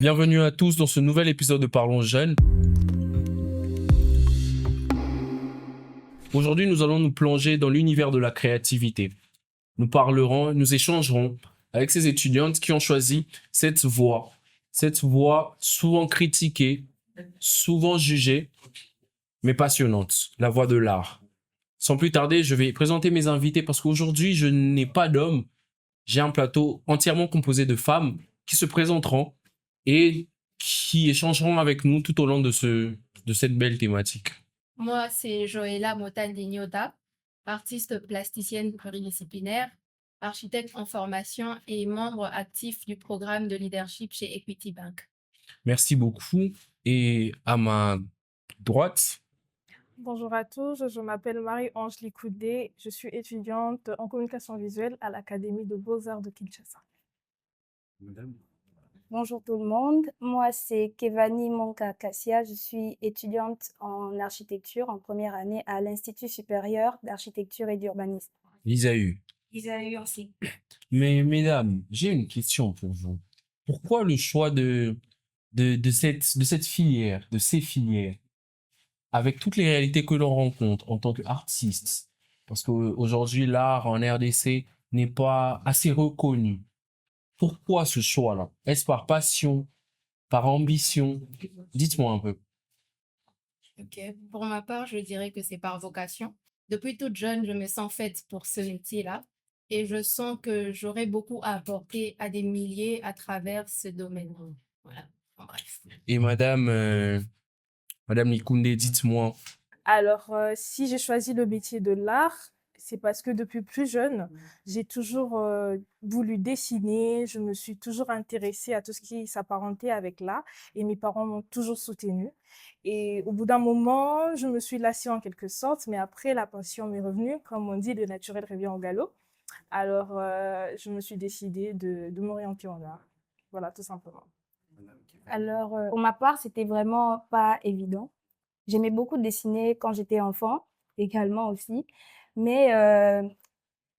Bienvenue à tous dans ce nouvel épisode de Parlons Jeunes. Aujourd'hui, nous allons nous plonger dans l'univers de la créativité. Nous échangerons avec ces étudiantes qui ont choisi cette voie souvent critiquée, souvent jugée, mais passionnante, la voie de l'art. Sans plus tarder, je vais présenter mes invités parce qu'aujourd'hui, je n'ai pas d'hommes. J'ai un plateau entièrement composé de femmes qui se présenteront et qui échangeront avec nous tout au long de cette belle thématique. Moi, c'est Joëlla Motan-Dignoda, artiste plasticienne pluridisciplinaire, architecte en formation et membre actif du programme de leadership chez Equity Bank. Merci beaucoup. Et à ma droite, Bonjour à tous, je m'appelle Marie-Ange Likoudé, je suis étudiante en communication visuelle à l'Académie de Beaux-Arts de Kinshasa. Bonjour tout le monde, moi c'est Kevani Monka Kassia, je suis étudiante en architecture en première année à l'Institut supérieur d'architecture et d'urbanisme. Lisaü. Isaïe aussi. Mais mesdames, j'ai une question pour vous. Pourquoi le choix de cette filière, de ces filières, avec toutes les réalités que l'on rencontre en tant qu'artiste? Parce qu'aujourd'hui, l'art en RDC n'est pas assez reconnu. Pourquoi ce choix-là? Est-ce par passion, par ambition? Dites-moi un peu. Ok. Pour ma part, je dirais que c'est par vocation. Depuis toute jeune, je me sens faite pour ce métier-là et je sens que j'aurai beaucoup à apporter à des milliers à travers ce domaine. Voilà. En bref. Et Madame Likoundé, dites-moi. Alors, si j'ai choisi le métier de l'art, c'est parce que depuis plus jeune, j'ai toujours voulu dessiner, je me suis toujours intéressée à tout ce qui s'apparentait avec l'art et mes parents m'ont toujours soutenue. Et au bout d'un moment, je me suis lassée en quelque sorte, mais après, la passion m'est revenue. Comme on dit, le naturel revient au galop. Alors, je me suis décidée de m'orienter en art. Voilà, tout simplement. Alors pour ma part, c'était vraiment pas évident. J'aimais beaucoup dessiner quand j'étais enfant, également aussi, mais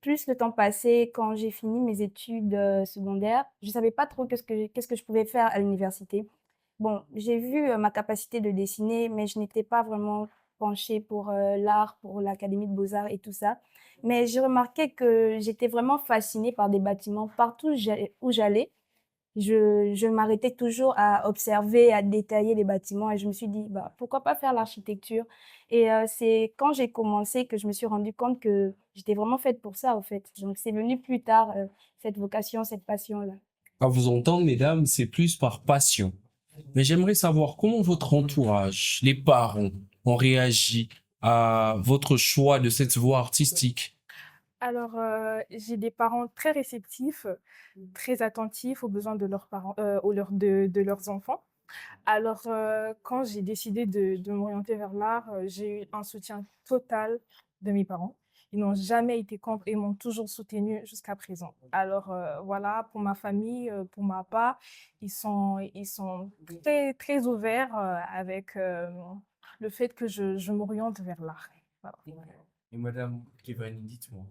plus le temps passait, quand j'ai fini mes études secondaires, je savais pas trop qu'est-ce que je pouvais faire à l'université. Bon, j'ai vu ma capacité de dessiner, mais je n'étais pas vraiment penchée pour l'art, pour l'Académie de Beaux-Arts et tout ça. Mais j'ai remarqué que j'étais vraiment fascinée par des bâtiments. Partout où j'allais, je m'arrêtais toujours à observer, à détailler les bâtiments et je me suis dit, bah, pourquoi pas faire l'architecture? Et c'est quand j'ai commencé que je me suis rendu compte que j'étais vraiment faite pour ça, en fait. Donc, c'est venu plus tard, cette vocation, cette passion-là. À vous entendre, mesdames, c'est plus par passion. Mais j'aimerais savoir comment votre entourage, les parents, ont réagi à votre choix de cette voie artistique. Alors, j'ai des parents très réceptifs, très attentifs aux besoins de leurs parents, de leurs enfants. Alors, quand j'ai décidé de m'orienter vers l'art, j'ai eu un soutien total de mes parents. Ils n'ont jamais été contre et m'ont toujours soutenue jusqu'à présent. Alors, voilà, pour ma famille, pour ma part, ils sont très, très ouverts, avec, le fait que je m'oriente vers l'art. Voilà. Et Madame Kevani, dites-moi.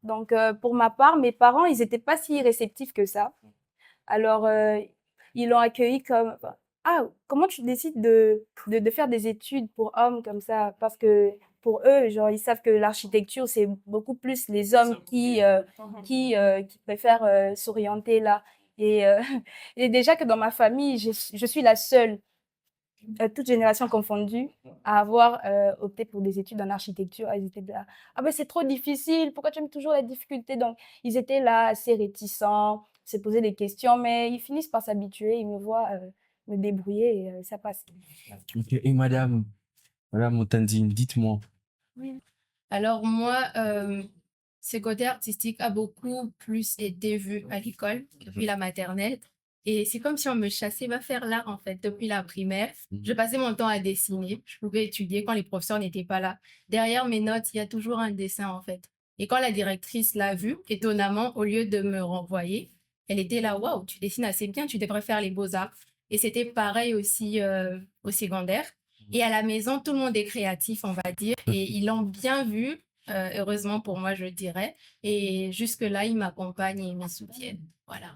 Donc, pour ma part, mes parents, ils étaient pas si réceptifs que ça. Alors, ils l'ont accueilli comme, ah, comment tu décides de faire des études pour hommes comme ça? Parce que pour eux, genre, ils savent que l'architecture, c'est beaucoup plus les hommes qui préfèrent s'orienter là. Et, et déjà que dans ma famille, je suis la seule, toute génération confondue, à avoir opté pour des études en architecture. Ils étaient là, ah ben c'est trop difficile, pourquoi tu aimes toujours la difficulté? Donc, ils étaient là assez réticents, se posaient des questions, mais ils finissent par s'habituer, ils me voient me débrouiller et ça passe. Ok. Et Madame Otandine, dites-moi. Oui. Alors moi, ce côté artistique a beaucoup plus été vu à l'école depuis la maternelle. Et c'est comme si on me chassait, va faire l'art en fait depuis la primaire. Je passais mon temps à dessiner. Je pouvais étudier quand les professeurs n'étaient pas là. Derrière mes notes, il y a toujours un dessin en fait. Et quand la directrice l'a vu, étonnamment, au lieu de me renvoyer, elle était là, waouh, tu dessines assez bien, tu devrais faire les beaux-arts. Et c'était pareil aussi au secondaire. Et à la maison, tout le monde est créatif, on va dire, et ils l'ont bien vu. heureusement pour moi, je dirais. Et jusque-là, ils m'accompagnent et ils me soutiennent. Voilà.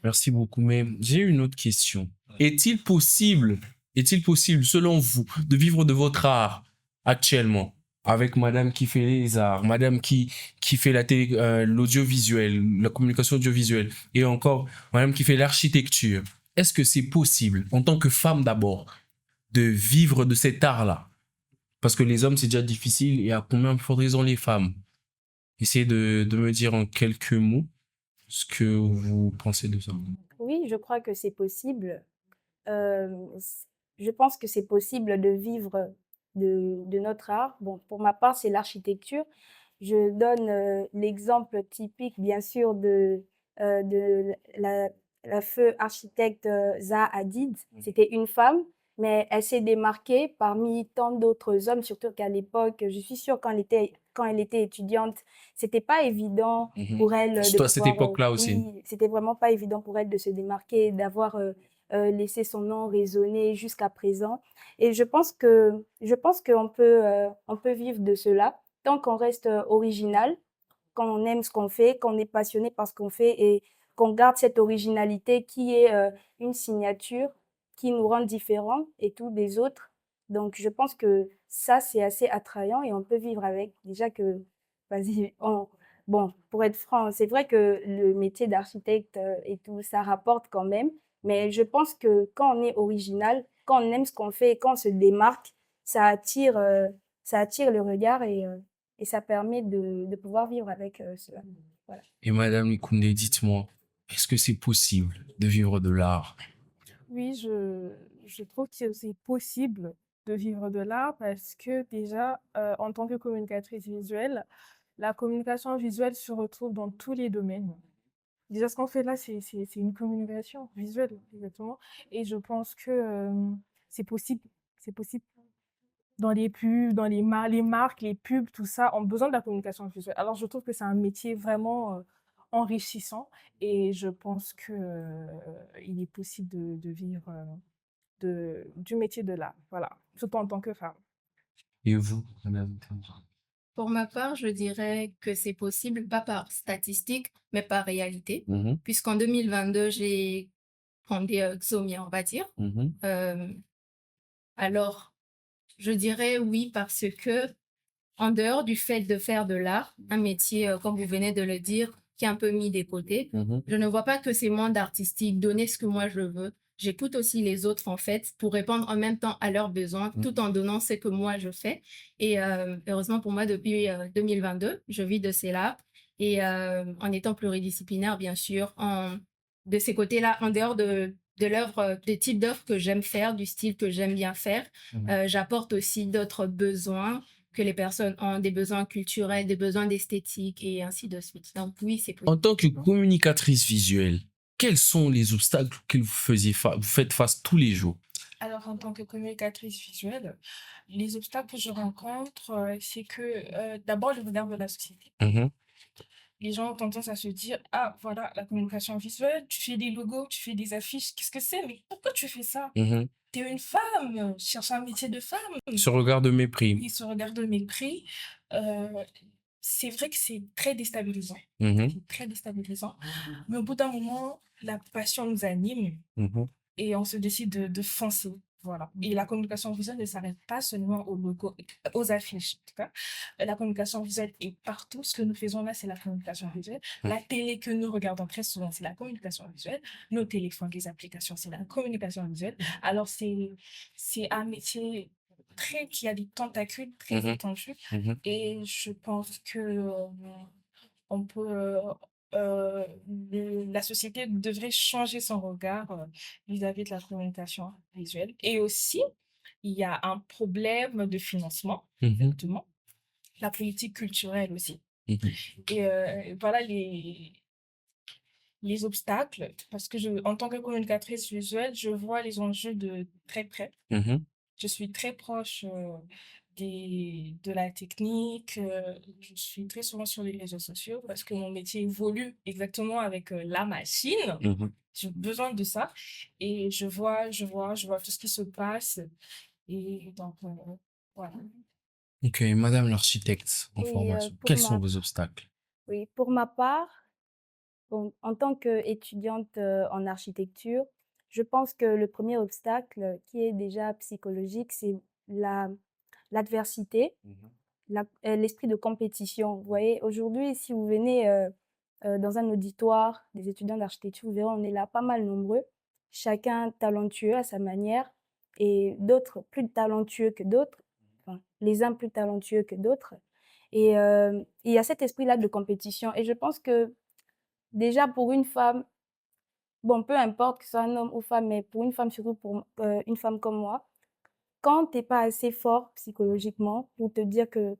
Merci beaucoup. Mais j'ai une autre question. Est-il possible, selon vous, de vivre de votre art actuellement? Avec madame qui fait les arts, madame qui fait l'audiovisuel, la communication audiovisuelle, et encore madame qui fait l'architecture. Est-ce que c'est possible, en tant que femme d'abord, de vivre de cet art-là? Parce que les hommes, c'est déjà difficile, et à combien de raison les femmes? Essayez de me dire en quelques mots ce que vous pensez de ça. Oui, je crois que c'est possible. Je pense que c'est possible de vivre de notre art. Bon, pour ma part, c'est l'architecture. Je donne l'exemple typique, bien sûr, de la feu architecte Zaha Hadid. C'était une femme, mais elle s'est démarquée parmi tant d'autres hommes, surtout qu'à l'époque, je suis sûre quand elle était étudiante, c'était pas évident pour elle de Surtout à cette pouvoir, époque-là aussi. oui, c'était vraiment pas évident pour elle de se démarquer, d'avoir laissé son nom résonner jusqu'à présent. Et on peut vivre de cela tant qu'on reste original, qu'on aime ce qu'on fait, qu'on est passionné par ce qu'on fait et qu'on garde cette originalité qui est une signature qui nous rend différents et tous des autres. Donc, je pense que ça, c'est assez attrayant et on peut vivre avec. Déjà que, vas-y, bon, pour être franc, c'est vrai que le métier d'architecte et tout, ça rapporte quand même. Mais je pense que quand on est original, quand on aime ce qu'on fait et quand on se démarque, ça attire le regard et ça permet de pouvoir vivre avec cela. Voilà. Et Madame Koundé, dites-moi, est-ce que c'est possible de vivre de l'art? Oui, je trouve que c'est possible de vivre de l'art parce que déjà, en tant que communicatrice visuelle, la communication visuelle se retrouve dans tous les domaines. Déjà, ce qu'on fait là, c'est une communication visuelle, exactement. Et je pense que c'est possible. C'est possible. Dans les pubs, les marques, les pubs, tout ça ont besoin de la communication visuelle. Alors, je trouve que c'est un métier vraiment enrichissant et je pense que il est possible de vivre du métier de l'art, voilà, surtout en tant que femme. Et vous, Madame? Pour ma part, je dirais que c'est possible, pas par statistique, mais par réalité. Mhm, Puisqu'en 2022, j'ai fondé Xomia, on va dire. mhm, Euh, alors, je dirais oui parce que, en dehors du fait de faire de l'art, un métier, comme vous venez de le dire, qui est un peu mis de côté, mhm. je ne vois pas que c'est monde artistique, donner ce que moi je veux. J'écoute aussi les autres, en fait, pour répondre en même temps à leurs besoins, tout en donnant ce que moi je fais. Et heureusement pour moi, depuis 2022, je vis de cela. Et en étant pluridisciplinaire, bien sûr, de ces côtés-là, en dehors de l'œuvre, des types d'œuvres que j'aime faire, du style que j'aime bien faire, j'apporte aussi d'autres besoins que les personnes ont, des besoins culturels, des besoins d'esthétique et ainsi de suite. Donc oui, c'est En possible. tant que communicatrice visuelle, quels sont les obstacles que vous faites face tous les jours? Alors, en tant que communicatrice visuelle, les obstacles que je rencontre, c'est que d'abord le regard de la société. Mhm, Les gens ont tendance à se dire, ah, voilà, la communication visuelle, tu fais des logos, tu fais des affiches, qu'est-ce que c'est? Mais pourquoi tu fais ça? mhm. T'es une femme, cherche un métier de femme. Ce regard de mépris. Ils se regardent de mépris. Euh, c'est vrai que c'est très déstabilisant. Mhm, C'est très déstabilisant. Mais au bout d'un moment, la passion nous anime mhm. et on se décide de foncer. Voilà. Et la communication visuelle ne s'arrête pas seulement aux logos, aux affiches. En tout cas, la communication visuelle est partout. Ce que nous faisons là, c'est la communication visuelle. La télé que nous regardons très souvent, c'est la communication visuelle. Nos téléphones, les applications, c'est la communication visuelle. Alors, c'est un métier qui a des tentacules très Mhm. étendus. Mhm. Et je pense que on peut, la société devrait changer son regard vis-à-vis de la communication visuelle. Et aussi, il y a un problème de financement, Mhm. exactement. La politique culturelle aussi. Mhm. Et voilà les obstacles, parce que en tant que communicatrice visuelle, je vois les enjeux de très près. Mhm. Je suis très proche de la technique. Je suis très souvent sur les réseaux sociaux parce que mon métier évolue exactement avec la machine. Mhm. J'ai besoin de ça. Et je vois tout ce qui se passe. Et donc, voilà. Ok, Madame l'architecte en Et formation, pour quels sont ma vos obstacles? oui, pour ma part, bon, en tant qu'étudiante, en architecture, je pense que le premier obstacle, qui est déjà psychologique, c'est la l'adversité, l'esprit de compétition. Vous voyez, aujourd'hui, si vous venez, dans un auditoire des étudiants d'architecture, vous verrez, on est là pas mal nombreux, chacun talentueux à sa manière et d'autres plus talentueux que d'autres, enfin, les uns plus talentueux que d'autres et il y a cet esprit-là de compétition et je pense que déjà pour une femme, bon, peu importe que ce soit un homme ou femme, mais pour une femme, surtout pour, une femme comme moi, quand tu es pas assez fort psychologiquement pour te dire que: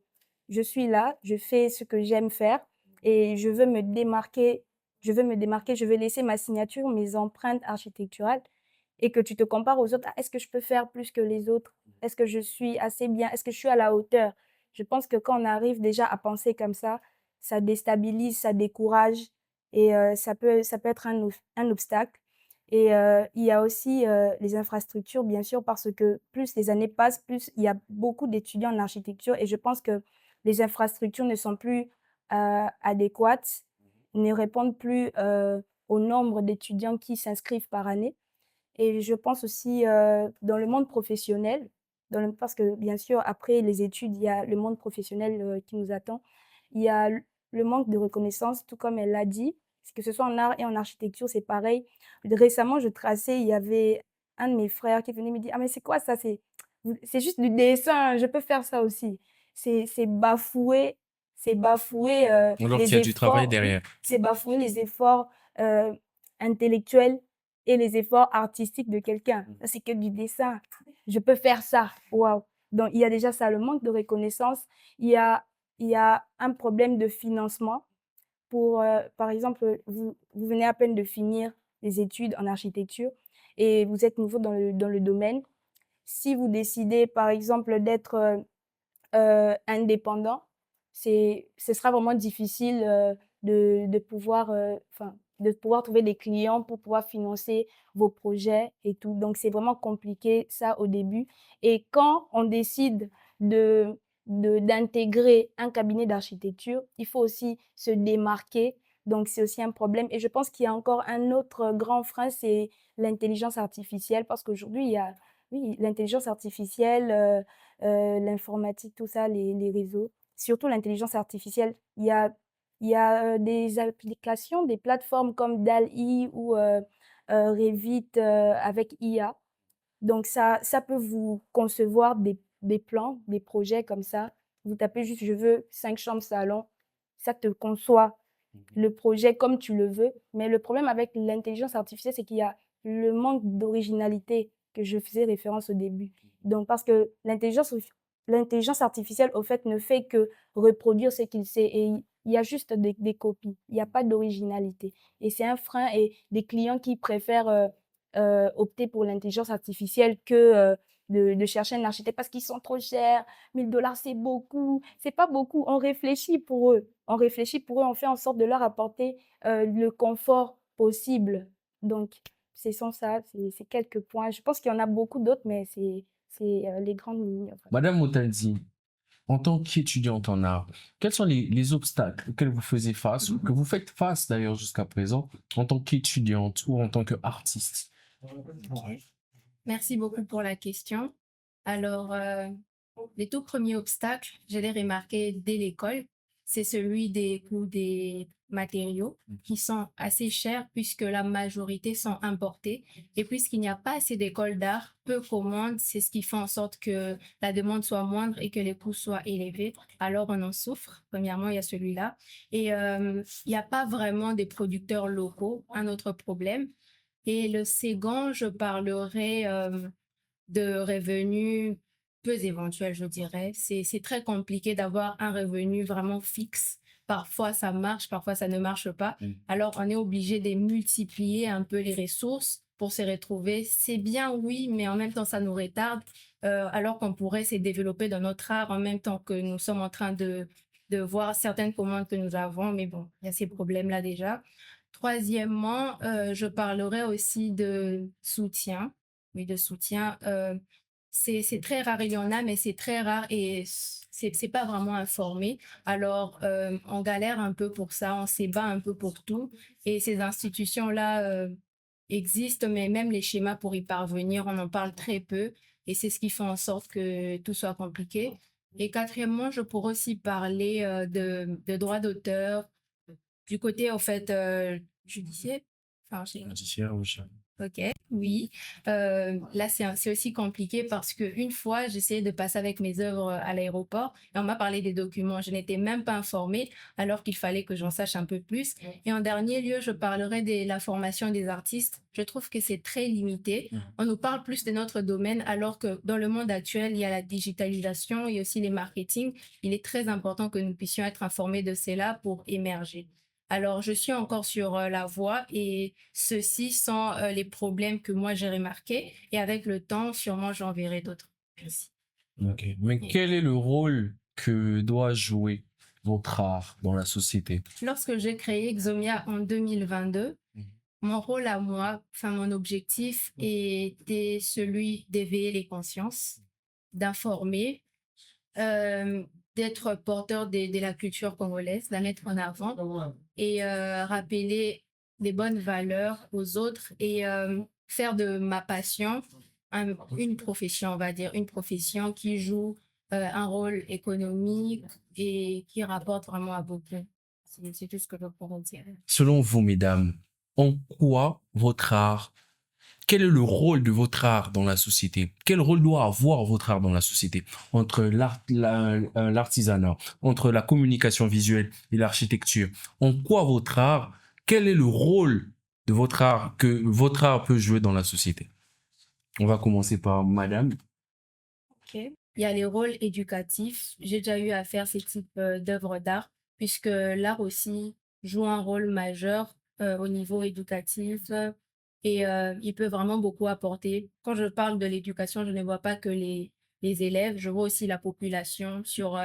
«Je suis là, je fais ce que j'aime faire et je veux laisser ma signature, mes empreintes architecturales» et que tu te compares aux autres: «Ah, est-ce que je peux faire plus que les autres? Est-ce que je suis assez bien? Est-ce que je suis à la hauteur?» Je pense que quand on arrive déjà à penser comme ça déstabilise, ça décourage et ça peut être un obstacle et il y a aussi, les infrastructures bien sûr parce que plus les années passent, plus il y a beaucoup d'étudiants en architecture et je pense que les infrastructures ne sont plus, adéquates, ne répondent plus, au nombre d'étudiants qui s'inscrivent par année et je pense aussi, dans le monde professionnel, parce que bien sûr après les études, il y a le monde professionnel, qui nous attend. Il y a le manque de reconnaissance, tout comme elle l'a dit, que ce soit en art et en architecture, c'est pareil. Récemment, je traçais, il y avait un de mes frères qui venait me dire: «Ah mais c'est quoi ça? C'est juste du dessin, je peux faire ça aussi». C'est bafouer Alors qu'il y les a du travail efforts, oui, derrière. c'est bafouer les efforts, heu, intellectuels et les efforts artistiques de quelqu'un. Ça, c'est que du dessin. Je peux faire ça. Waouh! Donc, il y a déjà ça, le manque de reconnaissance. Il y a, il y a un problème de financement. Pour, par exemple, vous venez à peine de finir des études en architecture et vous êtes nouveau dans le domaine. Si vous décidez, par exemple, d'être indépendant, ce sera vraiment difficile, de pouvoir, enfin, de pouvoir trouver des clients pour pouvoir financer vos projets et tout. Donc c'est vraiment compliqué ça au début et quand on décide de d'intégrer un cabinet d'architecture, il faut aussi se démarquer, donc c'est aussi un problème et je pense qu'il y a encore un autre grand frein, c'est l'intelligence artificielle parce qu'aujourd'hui il y a oui, l'intelligence artificielle, l'informatique, tout ça, les réseaux, surtout l'intelligence artificielle. Il y a des applications, des plateformes comme DALL-E ou Revit, avec IA. Donc ça peut vous concevoir des plans, des projets comme ça. Vous tapez juste: «Je veux 5 chambres salon», ça te conçoit le projet comme tu le veux. Mais le problème avec l'intelligence artificielle, c'est qu'il y a le manque d'originalité que je faisais référence au début. Donc parce que l'intelligence artificielle, au fait, ne fait que reproduire ce qu'il sait et il y a juste des copies. Il y a pas d'originalité et c'est un frein et des clients qui préfèrent, opter pour l'intelligence artificielle que, de chercher un architecte parce qu'ils sont trop chers. 1 000 $ c'est beaucoup. C'est pas beaucoup, on réfléchit pour eux. On réfléchit pour eux, on fait en sorte de leur apporter, le confort possible. Donc c'est sans ça, c'est quelques points. Je pense qu'il y en a beaucoup d'autres, mais les grandes lignes, en fait. Madame Motaldi, en tant qu'étudiante en art, quels sont les obstacles auxquels vous faisiez face, ou que vous faites face d'ailleurs jusqu'à présent, en tant qu'étudiante ou en tant qu'artiste? Merci beaucoup pour la question. Alors, les tout premiers obstacles, je l'ai remarqué dès l'école, c'est celui des coûts des matériaux qui sont assez chers puisque la majorité sont importés et puisqu'il n'y a pas assez d'écoles d'art, peu commandent, c'est ce qui fait en sorte que la demande soit moindre et que les coûts soient élevés. Alors on en souffre. Premièrement, il y a celui-là. Et il n'y a pas vraiment des producteurs locaux, un autre problème. Et le second, je parlerai de revenus peu éventuels, je dirais. C'est très compliqué d'avoir un revenu vraiment fixe. Parfois, ça marche, parfois, ça ne marche pas. Alors, on est obligé de multiplier un peu les ressources pour se retrouver. C'est bien, oui, mais en même temps, ça nous retarde, alors qu'on pourrait se développer dans notre art en même temps que nous sommes en train de voir certaines commandes que nous avons. Mais bon, il y a ces problèmes-là déjà. Troisièmement, je parlerai aussi de soutien. Oui, de soutien. c'est très rare, il y en a, mais c'est très rare et c'est pas vraiment informé. Alors, on galère un peu pour ça, on s'ébat un peu pour tout. Et ces institutions-là existent, mais même les schémas pour y parvenir, on en parle très peu. Et c'est ce qui fait en sorte que tout soit compliqué. Et quatrièmement, je pourrais aussi parler de droits d'auteur, du côté, en fait, judiciaire. Enfin, Judiciaire, oui. OK, oui. Là, c'est aussi compliqué parce qu'une fois, j'essayais de passer avec mes œuvres à l'aéroport et on m'a parlé des documents. Je n'étais même pas informée alors qu'il fallait que j'en sache un peu plus. Et en dernier lieu, je parlerai de la formation des artistes. Je trouve que c'est très limité. On nous parle plus de notre domaine alors que dans le monde actuel, il y a la digitalisation et aussi les marketing. Il est très important que nous puissions être informés de cela pour émerger. Alors, je suis encore sur la voie et ceci sont les problèmes que moi j'ai remarqués et avec le temps, sûrement j'en verrai d'autres. Merci. Ok. Mais quel est le rôle que doit jouer votre art dans la société? Lorsque j'ai créé Xomia en 2022, Mhm. mon rôle à moi, enfin mon objectif était celui d'éveiller les consciences, d'informer, euh, d'être porteur de la culture congolaise, la mettre en avant et rappeler les bonnes valeurs aux autres et faire de ma passion une profession, on va dire, une profession qui joue un rôle économique et qui rapporte vraiment à beaucoup. C'est tout ce que je pourrais dire. Selon vous, mesdames, en quoi votre art, quel est le rôle de votre art dans la société? Quel rôle doit avoir votre art dans la société? Entre l'artisanat, entre la communication visuelle et l'architecture. En quoi votre art, quel est le rôle de votre art que votre art peut jouer dans la société? On va commencer par madame. Ok. Il y a les rôles éducatifs. J'ai déjà eu à faire ces types d'œuvres d'art, puisque l'art aussi joue un rôle majeur au niveau éducatif et il peut vraiment beaucoup apporter. Quand je parle de l'éducation, je ne vois pas que les élèves, je vois aussi la population sur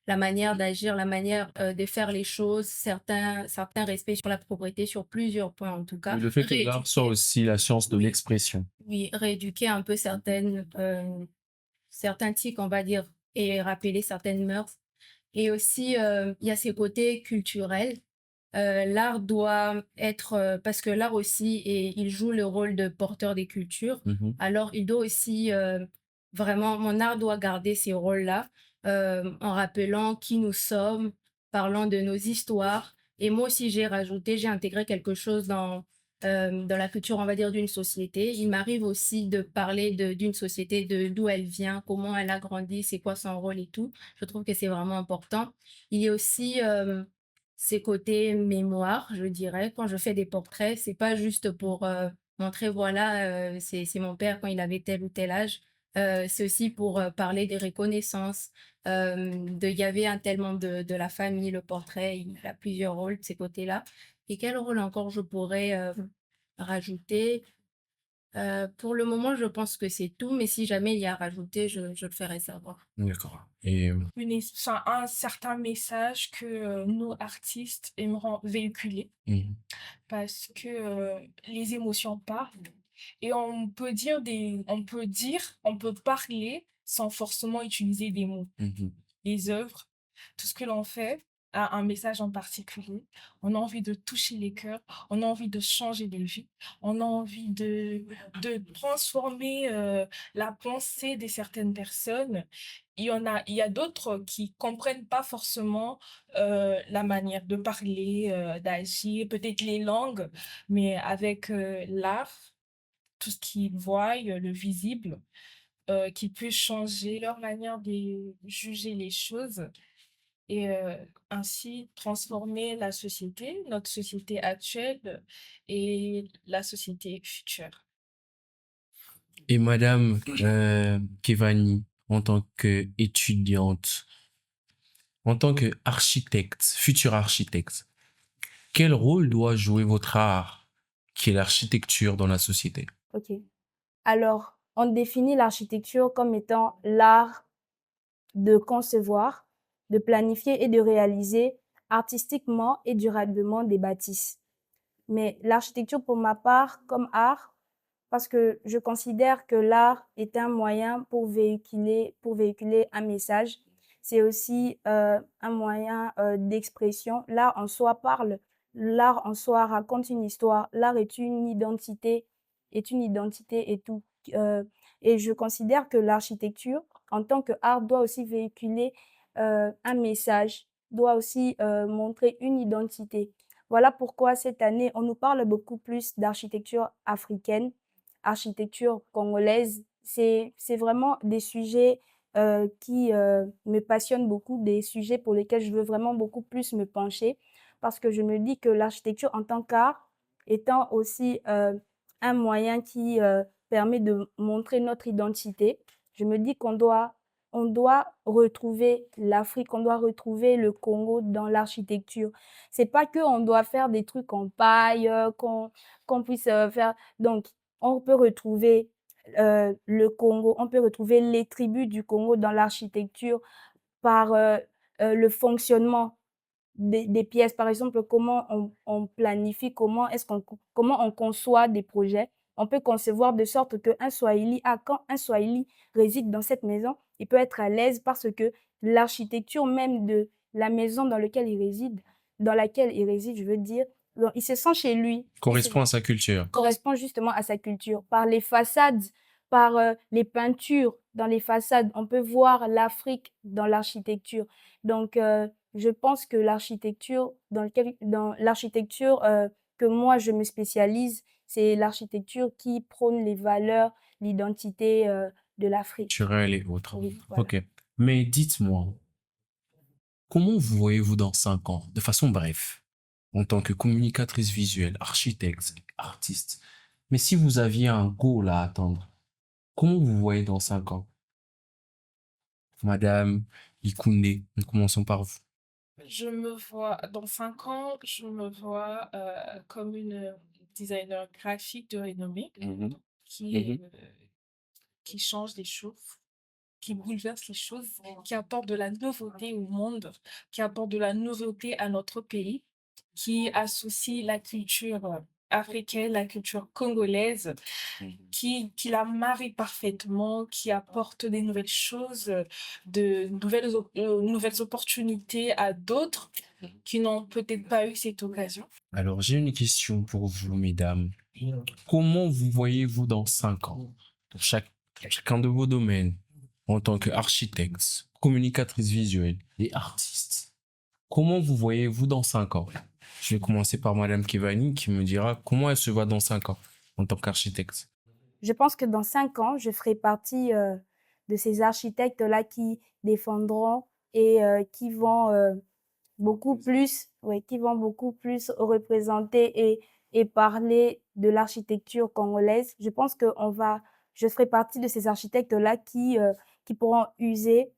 la manière d'agir, la manière de faire les choses, certains respects sur la propriété, sur plusieurs points en tout cas. Le fait que l'art soit aussi la science de Oui. l'expression. Oui, rééduquer un peu certains tics, on va dire, et rappeler certaines mœurs. Et aussi, il y a ces côtés culturels. L'art doit être, parce que l'art aussi, il joue le rôle de porteur des cultures. Mhm. Alors, il doit aussi, vraiment, mon art doit garder ces rôles-là, en rappelant qui nous sommes, parlant de nos histoires. Et moi aussi, j'ai intégré quelque chose dans la culture, on va dire, d'une société. Il m'arrive aussi de parler d'une société, de d'où elle vient, comment elle a grandi, c'est quoi son rôle et tout. Je trouve que c'est vraiment important. Il y a aussi ces côtés mémoire, je dirais. Quand je fais des portraits, c'est pas juste pour montrer, voilà, c'est mon père quand il avait tel ou tel âge. C'est aussi pour parler des reconnaissances. Il y avait un tel membre de la famille, le portrait, il a plusieurs rôles de ces côtés-là. Et quel rôle encore je pourrais rajouter? Pour le moment, je pense que c'est tout, mais si jamais il y a à rajouter, je le ferai savoir. D'accord. Et Enfin, un certain message que nous, artistes, aimerons véhiculer mhm. parce que les émotions parlent et on peut parler sans forcément utiliser des mots. Mhm. Les œuvres, tout ce que l'on fait a un message en particulier. On a envie de toucher les cœurs, on a envie de changer des vies, on a envie de transformer la pensée de certaines personnes. Il y a d'autres qui comprennent pas forcément la manière de parler, d'agir, peut-être les langues, mais avec l'art, tout ce qu'ils voient, le visible, qui peut changer leur manière de juger les choses et ainsi transformer la société, notre société actuelle et la société future. Et madame Kevani, en tant qu'étudiante, en tant qu'architecte, futur architecte, quel rôle doit jouer votre art, qui est l'architecture dans la société? Ok. Alors, on définit l'architecture comme étant l'art de concevoir, de planifier et de réaliser artistiquement et durablement des bâtisses. Mais l'architecture, pour ma part, comme art, parce que je considère que l'art est un moyen pour véhiculer un message. C'est aussi un moyen d'expression. L'art en soi parle, l'art en soi raconte une histoire, l'art est une identité et tout. Euh, et je considère que l'architecture, en tant qu'art, doit aussi véhiculer un message, doit aussi montrer une identité. Voilà pourquoi cette année, on nous parle beaucoup plus d'architecture africaine, architecture congolaise. C'est vraiment des sujets qui me passionnent beaucoup, des sujets pour lesquels je veux vraiment beaucoup plus me pencher, parce que je me dis que l'architecture en tant qu'art étant aussi un moyen qui permet de montrer notre identité, je me dis on doit retrouver l'Afrique, on doit retrouver le Congo dans l'architecture. C'est pas que on doit faire des trucs en paille, qu'on puisse faire. Donc, on peut retrouver le Congo, on peut retrouver les tribus du Congo dans l'architecture par le fonctionnement des pièces. Par exemple, comment on planifie, comment on conçoit des projets. On peut concevoir de sorte qu'un Swahili, quand un Swahili réside dans cette maison, il peut être à l'aise parce que l'architecture même de la maison dans laquelle il réside, je veux dire, il se sent chez lui. Correspond à sa culture. Correspond justement à sa culture. Par les façades, par les peintures dans les façades, on peut voir l'Afrique dans l'architecture. Donc, je pense que dans l'architecture que moi je me spécialise, c'est l'architecture qui prône les valeurs, l'identité de l'Afrique. Culturelle et autres. Oui, voilà. Ok. Mais dites-moi, comment vous voyez-vous dans 5 ans, de façon bref, en tant que communicatrice visuelle, architecte, artiste? Mais si vous aviez un goal à atteindre, comment vous voyez dans 5 ans? Madame Ikoundé, nous commençons par vous. Je me vois, dans 5 ans, je me vois comme une designer graphique de renommée qui, qui change les choses, qui bouleverse les choses, qui apporte de la nouveauté au monde, qui apporte de la nouveauté à notre pays, qui associe la culture africaine, la culture congolaise, qui la marie parfaitement, qui apporte des nouvelles choses, nouvelles opportunités à d'autres qui n'ont peut-être pas eu cette occasion. Alors, j'ai une question pour vous, mesdames. Comment vous voyez-vous dans 5 ans, dans chacun de vos domaines, en tant qu'architecte, communicatrice visuelle et artiste? Comment vous voyez-vous dans 5 ans? Je vais commencer par Madame Kevani qui me dira comment elle se voit dans 5 ans en tant qu'architecte. Je pense que dans 5 ans, je ferai partie de ces architectes-là qui défendront et qui vont beaucoup plus représenter et parler de l'architecture congolaise. Je pense que je ferai partie de ces architectes-là qui pourront user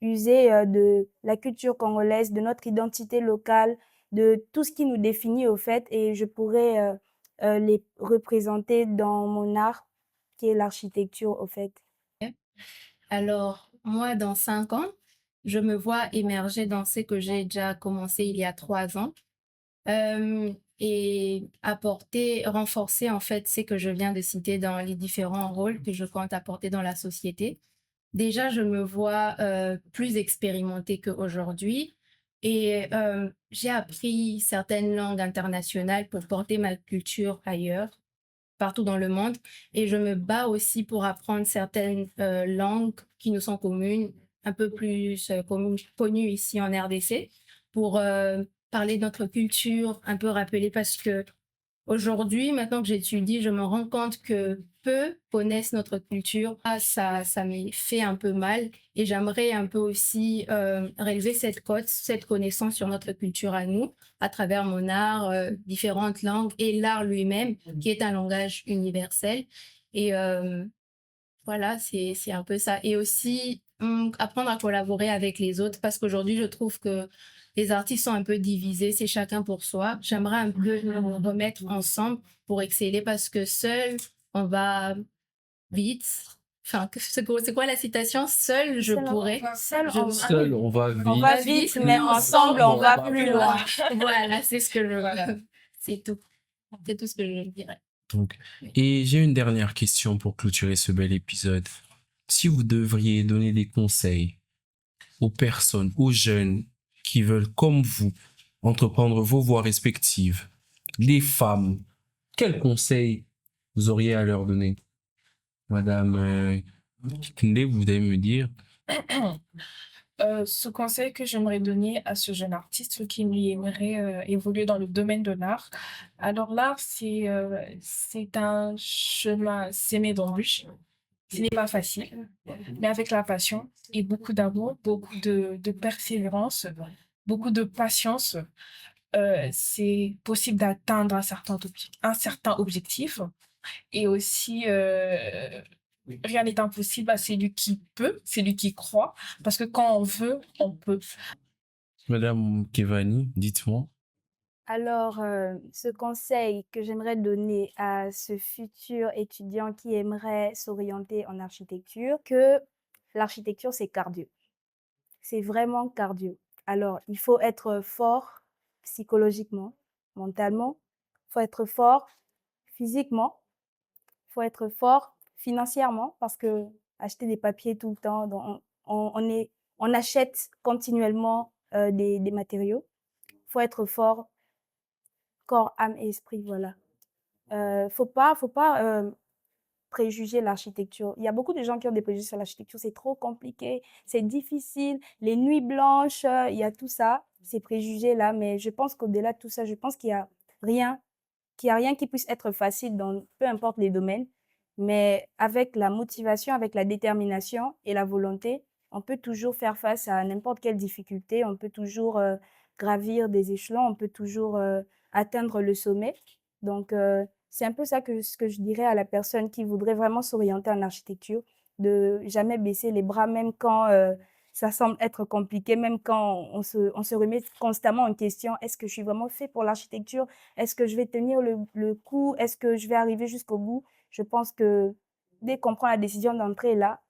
de la culture congolaise, de notre identité locale, de tout ce qui nous définit au fait, et je pourrai les représenter dans mon art, qui est l'architecture au fait. Alors, moi, dans 5 ans, je me vois émerger dans ce que j'ai déjà commencé il y a 3 ans et renforcer en fait ce que je viens de citer dans les différents rôles que je compte apporter dans la société. Déjà, je me vois plus expérimentée qu'aujourd'hui et j'ai appris certaines langues internationales pour porter ma culture ailleurs, partout dans le monde. Et je me bats aussi pour apprendre certaines langues qui nous sont communes, un peu plus connues ici en RDC, pour parler de notre culture, un peu rappeler, parce que aujourd'hui, maintenant que j'étudie, je me rends compte que peu connaissent notre culture. Ça me fait un peu mal et j'aimerais un peu aussi relever cette cote, cette connaissance sur notre culture à nous, à travers mon art, différentes langues et l'art lui-même, qui est un langage universel. Et voilà, c'est un peu ça. Et aussi, apprendre à collaborer avec les autres, parce qu'aujourd'hui, je trouve que les artistes sont un peu divisés, c'est chacun pour soi. J'aimerais un peu nous remettre ensemble pour exceller, parce que seul, on va vite. Enfin, c'est quoi la citation? Seul, je pourrais. Seul, Seul, on va vite. on va vite, mais ensemble, on va plus loin. Voilà, c'est ce que je... C'est tout. C'est tout ce que je dirais. Donc, et j'ai une dernière question pour clôturer ce bel épisode. Si vous devriez donner des conseils aux personnes, aux jeunes qui veulent, comme vous, entreprendre vos voies respectives, les femmes, quels conseils vous auriez à leur donner? Madame Kinde, vous allez me dire. Ce conseil que j'aimerais donner à ce jeune artiste qui aimerait évoluer dans le domaine de l'art. Alors l'art, c'est un chemin semé d'embûches. Ce n'est pas facile, mais avec la passion et beaucoup d'amour, beaucoup de persévérance, beaucoup de patience, c'est possible d'atteindre un certain objectif. Et aussi, rien n'est impossible à celui qui peut, celui qui croit, parce que quand on veut, on peut. Madame Kevani, dites-moi. Alors, ce conseil que j'aimerais donner à ce futur étudiant qui aimerait s'orienter en architecture, que l'architecture, c'est cardio. C'est vraiment cardio. Alors, il faut être fort psychologiquement, mentalement, il faut être fort physiquement, il faut être fort financièrement parce que acheter des papiers tout le temps, on achète continuellement des matériaux. Il faut être fort corps, âme et esprit, voilà. Faut pas préjuger l'architecture. Il y a beaucoup de gens qui ont des préjugés sur l'architecture. C'est trop compliqué, c'est difficile, les nuits blanches, il y a tout ça, ces préjugés-là. Mais je pense qu'au-delà de tout ça, je pense rien, qu'il y a rien qui puisse être facile dans peu importe les domaines. Mais avec la motivation, avec la détermination et la volonté, on peut toujours faire face à n'importe quelle difficulté. On peut toujours gravir des échelons. On peut toujours atteindre le sommet. Donc, c'est un peu ça ce que je dirais à la personne qui voudrait vraiment s'orienter en architecture, de jamais baisser les bras, même quand ça semble être compliqué, même quand on se remet constamment en question. Est-ce que je suis vraiment fait pour l'architecture? Est-ce que je vais tenir le coup? Est-ce que je vais arriver jusqu'au bout? Je pense que dès qu'on prend la décision d'entrer là,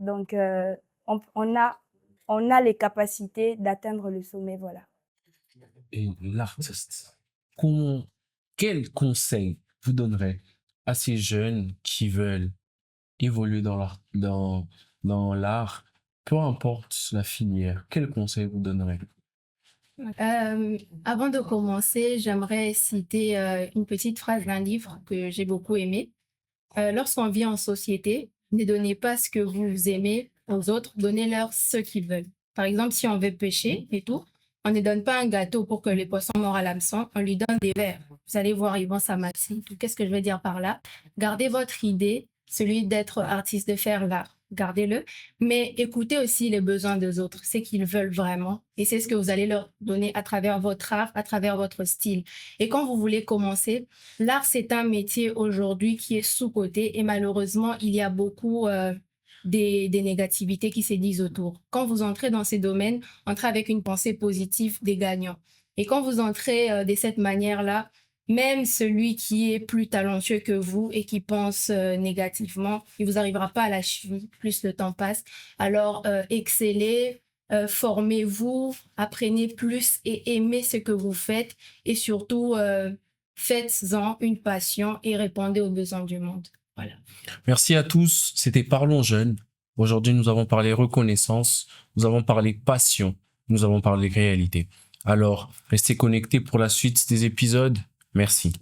donc on a les capacités d'atteindre le sommet, voilà. Et l'artiste, comment, quel conseil vous donnerez à ces jeunes qui veulent évoluer dans l'art, peu importe la filière, quel conseil vous donnerez? Avant de commencer, j'aimerais citer une petite phrase d'un livre que j'ai beaucoup aimé. Lorsqu'on vit en société, ne donnez pas ce que vous aimez aux autres, donnez-leur ce qu'ils veulent. Par exemple, si on veut pêcher et tout, on ne donne pas un gâteau pour que les poissons mordent à l'hameçon, on lui donne des verres. Vous allez voir, ils vont s'amasser. Qu'est-ce que je veux dire par là? Gardez votre idée, celui d'être artiste, de faire l'art. Gardez-le, mais écoutez aussi les besoins des autres, ce qu'ils veulent vraiment. Et c'est ce que vous allez leur donner à travers votre art, à travers votre style. Et quand vous voulez commencer, l'art, c'est un métier aujourd'hui qui est sous-coté et malheureusement, il y a beaucoup des négativités qui se disent autour. Quand vous entrez dans ces domaines, entrez avec une pensée positive des gagnants. Et quand vous entrez de cette manière-là, même celui qui est plus talentueux que vous et qui pense négativement, il vous arrivera pas à la cheville, plus le temps passe. Alors, excellez, formez-vous, apprenez plus et aimez ce que vous faites et surtout, faites-en une passion et répondez aux besoins du monde. Voilà. Merci à tous, c'était Parlons Jeunes. Aujourd'hui, nous avons parlé reconnaissance, nous avons parlé passion, nous avons parlé réalité. Alors, restez connectés pour la suite des épisodes. Merci.